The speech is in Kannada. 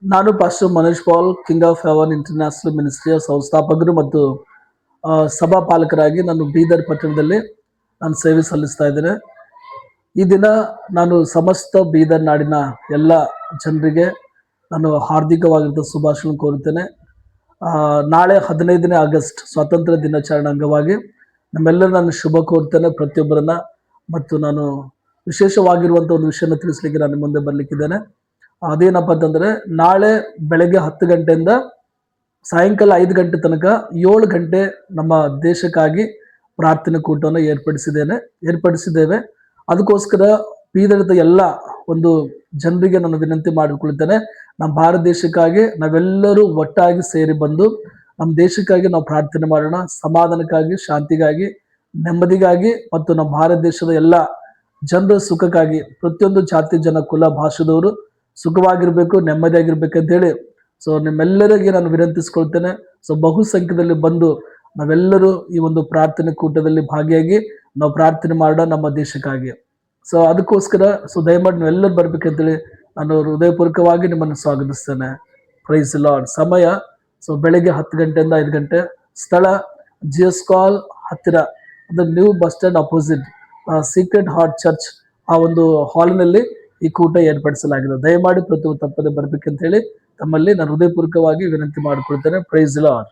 ನಾನು pastor Manoj Paul King of Heaven International ಮಿನಿಸ್ಟ್ರಿಯ ಸಂಸ್ಥಾಪಕರು ಮತ್ತು ಸಭಾಪಾಲಕರಾಗಿ ನಾನು ಬೀದರ್ ಪಟ್ಟಣದಲ್ಲಿ ನಾನು ಸೇವೆ ಸಲ್ಲಿಸ್ತಾ ಇದ್ದೇನೆ. ಈ ದಿನ ನಾನು ಸಮಸ್ತ ಬೀದರ್ ನಾಡಿನ ಎಲ್ಲ ಜನರಿಗೆ ನಾನು ಹಾರ್ದಿಕವಾಗಿದ್ದ ಶುಭಾಶಯ ಕೋರುತ್ತೇನೆ. ನಾಳೆ 15ನೇ ಆಗಸ್ಟ್ ಸ್ವಾತಂತ್ರ್ಯ ದಿನಾಚರಣೆ ಅಂಗವಾಗಿ ನಮ್ಮೆಲ್ಲರೂ ನಾನು ಶುಭ ಕೋರ್ತೇನೆ ಪ್ರತಿಯೊಬ್ಬರನ್ನ. ಮತ್ತು ನಾನು ವಿಶೇಷವಾಗಿರುವಂಥ ಒಂದು ವಿಷಯನ ತಿಳಿಸ್ಲಿಕ್ಕೆ ನಾನು ಮುಂದೆ ಬರಲಿಕ್ಕಿದ್ದೇನೆ. ಅದೇನಪ್ಪ ಅಂತಂದರೆ, ನಾಳೆ ಬೆಳಗ್ಗೆ 10 ಗಂಟೆಯಿಂದ ಸಾಯಂಕಾಲ 5 ಗಂಟೆ ತನಕ 7 ಗಂಟೆ ನಮ್ಮ ದೇಶಕ್ಕಾಗಿ ಪ್ರಾರ್ಥನೆ ಕೂಟವನ್ನು ಏರ್ಪಡಿಸಿದ್ದೇವೆ. ಅದಕ್ಕೋಸ್ಕರ ಬೀದರದ ಎಲ್ಲ ಒಂದು ಜನರಿಗೆ ನಾನು ವಿನಂತಿ ಮಾಡಿಕೊಳ್ತೇನೆ, ನಮ್ಮ ಭಾರತ ದೇಶಕ್ಕಾಗಿ ನಾವೆಲ್ಲರೂ ಒಟ್ಟಾಗಿ ಸೇರಿ ಬಂದು ನಮ್ಮ ದೇಶಕ್ಕಾಗಿ ನಾವು ಪ್ರಾರ್ಥನೆ ಮಾಡೋಣ. ಸಮಾಧಾನಕ್ಕಾಗಿ, ಶಾಂತಿಗಾಗಿ, ನೆಮ್ಮದಿಗಾಗಿ ಮತ್ತು ನಮ್ಮ ಭಾರತ ದೇಶದ ಎಲ್ಲ ಜನರ ಸುಖಕ್ಕಾಗಿ ಪ್ರತಿಯೊಂದು ಜಾತಿ ಜನ ಕುಲ ಭಾಷೆದವರು ಸುಖವಾಗಿರ್ಬೇಕು, ನೆಮ್ಮದಿಯಾಗಿರ್ಬೇಕಂತ ಹೇಳಿ ನಿಮ್ಮೆಲ್ಲರಿಗೆ ನಾನು ವಿನಂತಿಸ್ಕೊಳ್ತೇನೆ. ಬಹುಸಂಖ್ಯೆಯಲ್ಲಿ ಬಂದು ನಾವೆಲ್ಲರೂ ಈ ಒಂದು ಪ್ರಾರ್ಥನೆ ಕೂಟದಲ್ಲಿ ಭಾಗಿಯಾಗಿ ನಾವು ಪ್ರಾರ್ಥನೆ ಮಾಡೋಣ ನಮ್ಮ ದೇಶಕ್ಕಾಗಿ. ಅದಕ್ಕೋಸ್ಕರ ದಯಮಾಡಿ ನೀವೆಲ್ಲರೂ ಬರ್ಬೇಕಂತೇಳಿ ನಾನು ಹೃದಯಪೂರ್ವಕವಾಗಿ ನಿಮ್ಮನ್ನು ಸ್ವಾಗತಿಸ್ತೇನೆ. Price lord. ಸಮಯ ಬೆಳಗ್ಗೆ 10 ಗಂಟೆಯಿಂದ 5 ಗಂಟೆ. ಸ್ಥಳ GS ಕಾಲ್ ಹತ್ತಿರ, ಅಂದ್ರೆ new bus stand opposite secret heart church, ಆ ಒಂದು ಹಾಲ್ನಲ್ಲಿ ಈ ಕೂಟ ಏರ್ಪಡಿಸಲಾಗಿದೆ. ದಯಮಾಡಿ ಪ್ರತಿಯೊಂದು ತಪ್ಪದೆ ಬರ್ಬೇಕಂತ ಹೇಳಿ ತಮ್ಮಲ್ಲಿ ನಾನು ಹೃದಯಪೂರ್ವಕವಾಗಿ ವಿನಂತಿ ಮಾಡಿಕೊಳ್ತೇನೆ. Price lord.